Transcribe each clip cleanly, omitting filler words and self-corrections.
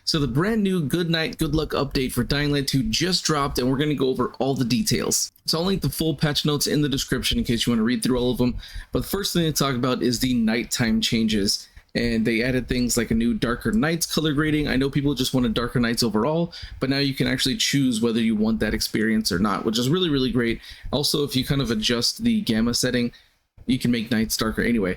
So the brand new Good Night, Good Luck update for Dying Light 2 just dropped, and we're going to go over all the details. So I'll link the full patch notes in the description in case you want to read through all of them. But the first thing to talk about is the nighttime changes. And they added things like a new darker nights color grading. I know people just wanted darker nights overall, but now you can actually choose whether you want that experience or not, which is really, really great. Also, if you kind of adjust the gamma setting, you can make nights darker anyway.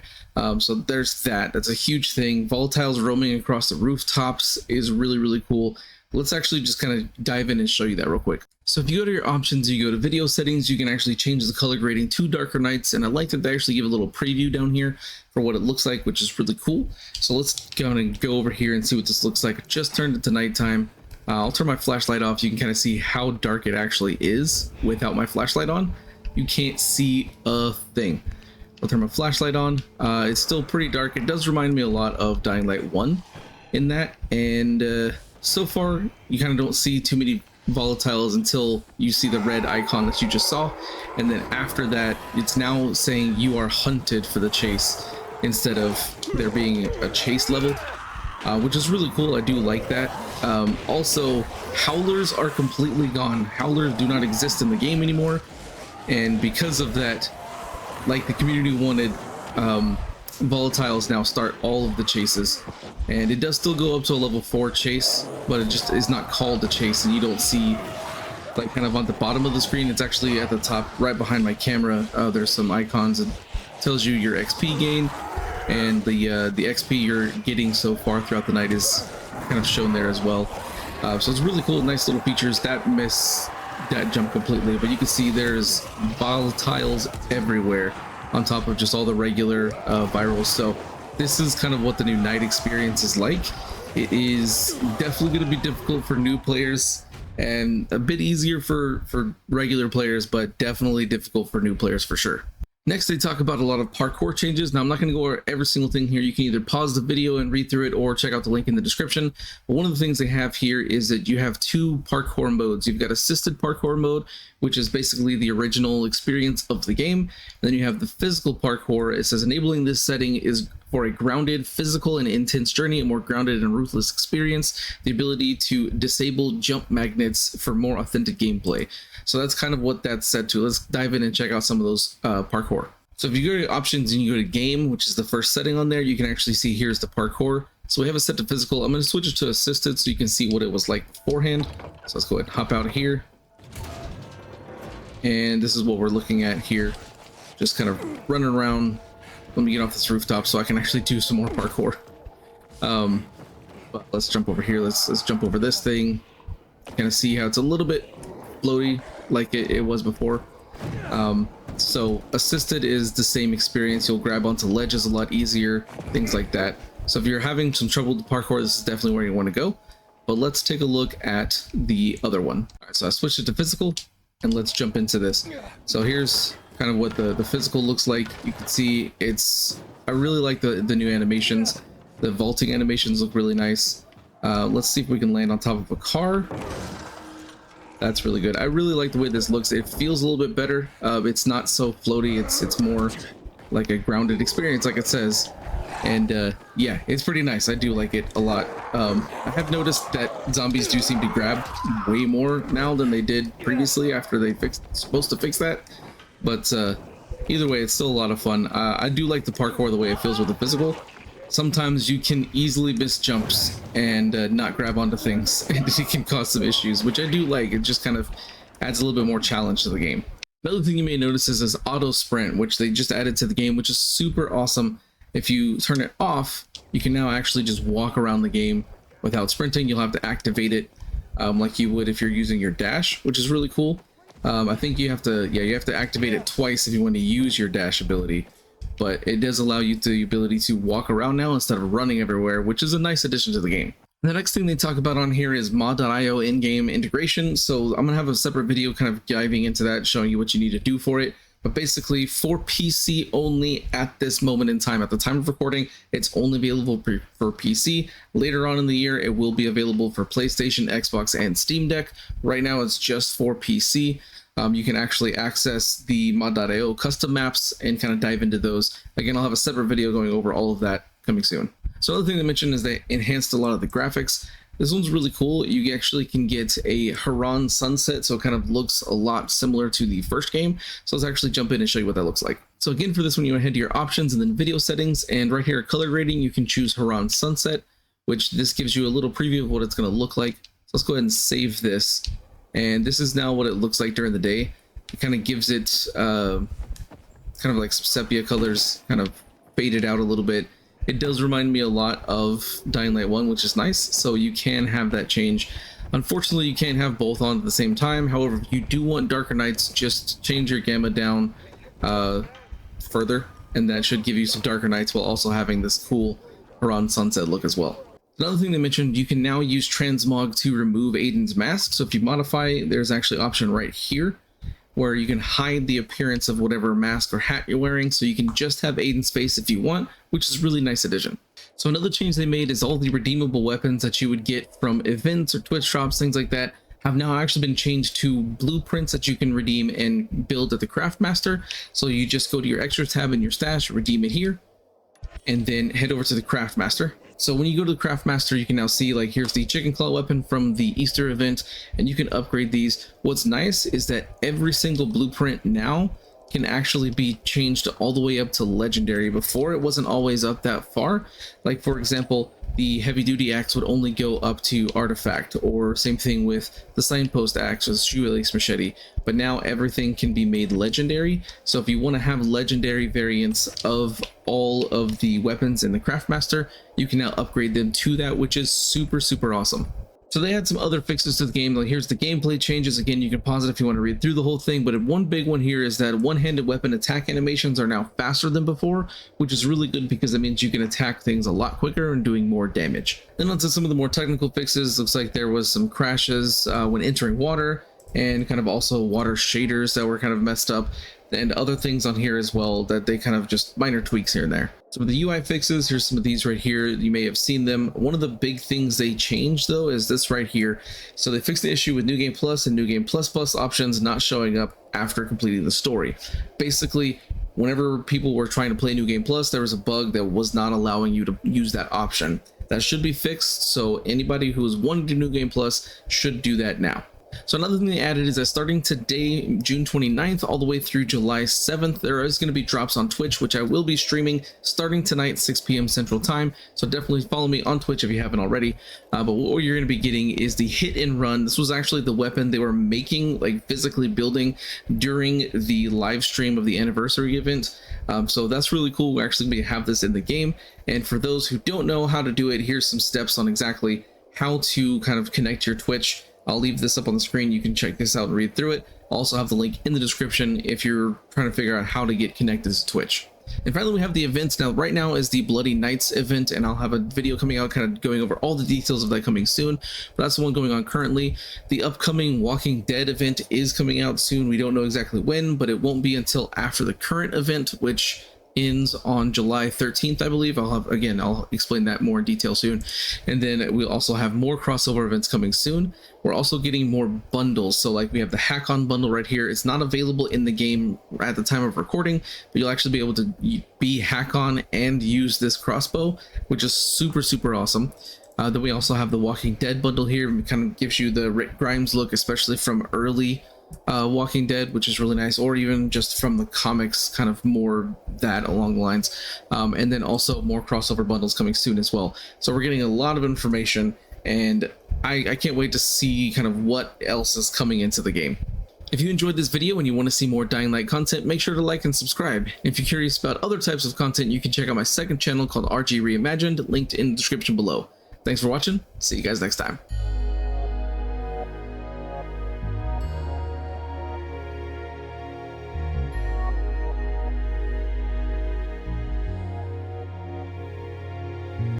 So there's that. That's a huge thing. Volatiles roaming across the rooftops is really, really cool. Let's actually just kind of dive in and show you that real quick. So if you go to your options, you go to video settings, you can actually change the color grading to darker nights. And I like that they actually give a little preview down here for what it looks like, which is really cool. So let's go and go over here and see what this looks like. I just turned it to nighttime. I'll turn my flashlight off. You can kind of see how dark it actually is without my flashlight on. You can't see a thing. I'll turn my flashlight on. It's still pretty dark. It does remind me a lot of Dying Light 1 in that. And so far, you kind of don't see too many volatiles until you see the red icon that you just saw. And then after that, it's now saying you are hunted for the chase instead of there being a chase level, which is really cool. I do like that. Also, howlers are completely gone. Howlers do not exist in the game anymore. And because of that, like the community wanted, volatiles now start all of the chases, and it does still go up to a level 4 chase, but it just is not called a chase, and you don't see like kind of on the bottom of the screen. It's actually at the top right behind my camera. There's some icons that tells you your XP gain, and the XP you're getting so far throughout the night is kind of shown there as well. So it's really cool, nice little features. That miss that jump completely, but you can see there's volatiles everywhere on top of just all the regular virals. So this is kind of what the new night experience is like. It is definitely going to be difficult for new players and a bit easier for regular players, but definitely difficult for new players for sure. Next, they talk about a lot of parkour changes. Now, I'm not going to go over every single thing here. You can either pause the video and read through it or check out the link in the description. But one of the things they have here is that you have two parkour modes. You've got assisted parkour mode, which is basically the original experience of the game. And then you have the physical parkour. It says enabling this setting is for a grounded, physical, and intense journey, a more grounded and ruthless experience, the ability to disable jump magnets for more authentic gameplay. So that's kind of what that's set to. Let's dive in and check out some of those parkour. So if you go to options and you go to game, which is the first setting on there, you can actually see here's the parkour. So we have it set to physical. I'm going to switch it to assisted so you can see what it was like beforehand. So let's go ahead and hop out of here. And this is what we're looking at here. Just kind of running around. Let me get off this rooftop so I can actually do some more parkour. But let's jump over here. Let's jump over this thing. Kind of see how it's a little bit floaty like it was before. So assisted is the same experience. You'll grab onto ledges a lot easier, things like that. So if you're having some trouble with the parkour, this is definitely where you want to go. But let's take a look at the other one. All right, so I switched it to physical, and let's jump into this. So here's kind of what the physical looks like. You can see I really like the new animations. The vaulting animations look really nice. Let's see if we can land on top of a car. That's really good. I really like the way this looks. It feels a little bit better. It's not so floaty. It's more like a grounded experience, like it says. And yeah, it's pretty nice. I do like it a lot. I have noticed that zombies do seem to grab way more now than they did previously after they supposed to fix that. But either way, it's still a lot of fun. I do like the parkour the way it feels with the physical. Sometimes you can easily miss jumps and not grab onto things, and it can cause some issues, which I do like. It just kind of adds a little bit more challenge to the game. Another thing you may notice is this auto sprint, which they just added to the game, which is super awesome. If you turn it off, you can now actually just walk around the game without sprinting. You'll have to activate it like you would if you're using your dash, which is really cool. I think you have to activate it twice if you want to use your dash ability. But it does allow you the ability to walk around now instead of running everywhere, which is a nice addition to the game. The next thing they talk about on here is mod.io in-game integration. So I'm going to have a separate video kind of diving into that, showing you what you need to do for it. But basically for PC only at this moment in time. At the time of recording, it's only available for PC. Later on in the year, it will be available for PlayStation, Xbox, and Steam Deck. Right now, it's just for PC. You can actually access the mod.io custom maps and kind of dive into those. Again, I'll have a separate video going over all of that coming soon. So another thing they mentioned is they enhanced a lot of the graphics. This one's really cool. You actually can get a Harran Sunset, so it kind of looks a lot similar to the first game. So let's actually jump in and show you what that looks like. So again, for this one, you want to head to your options and then video settings, and right here, color grading, you can choose Harran Sunset, which this gives you a little preview of what it's going to look like. So let's go ahead and save this. And this is now what it looks like during the day. It kind of gives it kind of like some sepia colors, kind of faded out a little bit. It does remind me a lot of Dying Light 1, which is nice, so you can have that change. Unfortunately, you can't have both on at the same time. However, if you do want darker nights, just change your gamma down further, and that should give you some darker nights while also having this cool Harran Sunset look as well. Another thing they mentioned, you can now use Transmog to remove Aiden's mask. So if you modify, there's actually an option right here where you can hide the appearance of whatever mask or hat you're wearing, so you can just have Aiden's face if you want, which is a really nice addition. So another change they made is all the redeemable weapons that you would get from events or Twitch drops, things like that, have now actually been changed to blueprints that you can redeem and build at the Craftmaster. So you just go to your extras tab in your stash, redeem it here, and then head over to the Craftmaster. So when you go to the Craftmaster, you can now see, like, here's the chicken claw weapon from the Easter event, and you can upgrade these. What's nice is that every single blueprint now can actually be changed all the way up to legendary. Before, it wasn't always up that far. Like, for example, the heavy duty axe would only go up to artifact, or same thing with the signpost axe or the shoelace machete. But now everything can be made legendary. So if you want to have legendary variants of all of the weapons in the Craftmaster, you can now upgrade them to that, which is super, super awesome. So they had some other fixes to the game. Like, here's the gameplay changes. Again, you can pause it if you want to read through the whole thing, but one big one here is that one-handed weapon attack animations are now faster than before, which is really good because it means you can attack things a lot quicker and doing more damage. Then onto some of the more technical fixes. Looks like there was some crashes when entering water, and kind of also water shaders that were kind of messed up, and other things on here as well that they kind of just minor tweaks here and there. Some of the UI fixes, here's some of these right here. You may have seen them. One of the big things they changed though is this right here. So they fixed the issue with New Game Plus and New Game Plus Plus options not showing up after completing the story. Basically, whenever people were trying to play New Game Plus, there was a bug that was not allowing you to use that option. That should be fixed, so anybody who is wanting to do New Game Plus should do that now. So another thing they added is that starting today, June 29th, all the way through July 7th, there is going to be drops on Twitch, which I will be streaming starting tonight, 6 p.m. Central Time. So definitely follow me on Twitch if you haven't already. But what you're going to be getting is the hit and run. This was actually the weapon they were making, like physically building during the live stream of the anniversary event. So that's really cool. We're actually going to have this in the game. And for those who don't know how to do it, here's some steps on exactly how to kind of connect your Twitch. I'll leave this up on the screen. You can check this out and read through it. I'll also have the link in the description if you're trying to figure out how to get connected to Twitch. And finally, we have the events. Now, right now is the Bloody Nights event, and I'll have a video coming out kind of going over all the details of that coming soon. But that's the one going on currently. The upcoming Walking Dead event is coming out soon. We don't know exactly when, but it won't be until after the current event, which ends on July 13th, I believe. I'll explain that more in detail soon. And then we'll also have more crossover events coming soon. We're also getting more bundles. So like we have the Hack On bundle right here. It's not available in the game at the time of recording, but you'll actually be able to be Hack On and use this crossbow, which is super, super awesome. Then we also have the Walking Dead bundle here. It kind of gives you the Rick Grimes look, especially from early Walking Dead, which is really nice, or even just from the comics, kind of more that along the lines. And then also more crossover bundles coming soon as well. So we're getting a lot of information, and I can't wait to see kind of what else is coming into the game. If you enjoyed this video and you want to see more Dying Light content, make sure to like and subscribe. If you're curious about other types of content, you can check out my second channel called RG Reimagined, linked in the description below. Thanks for watching. See you guys next time.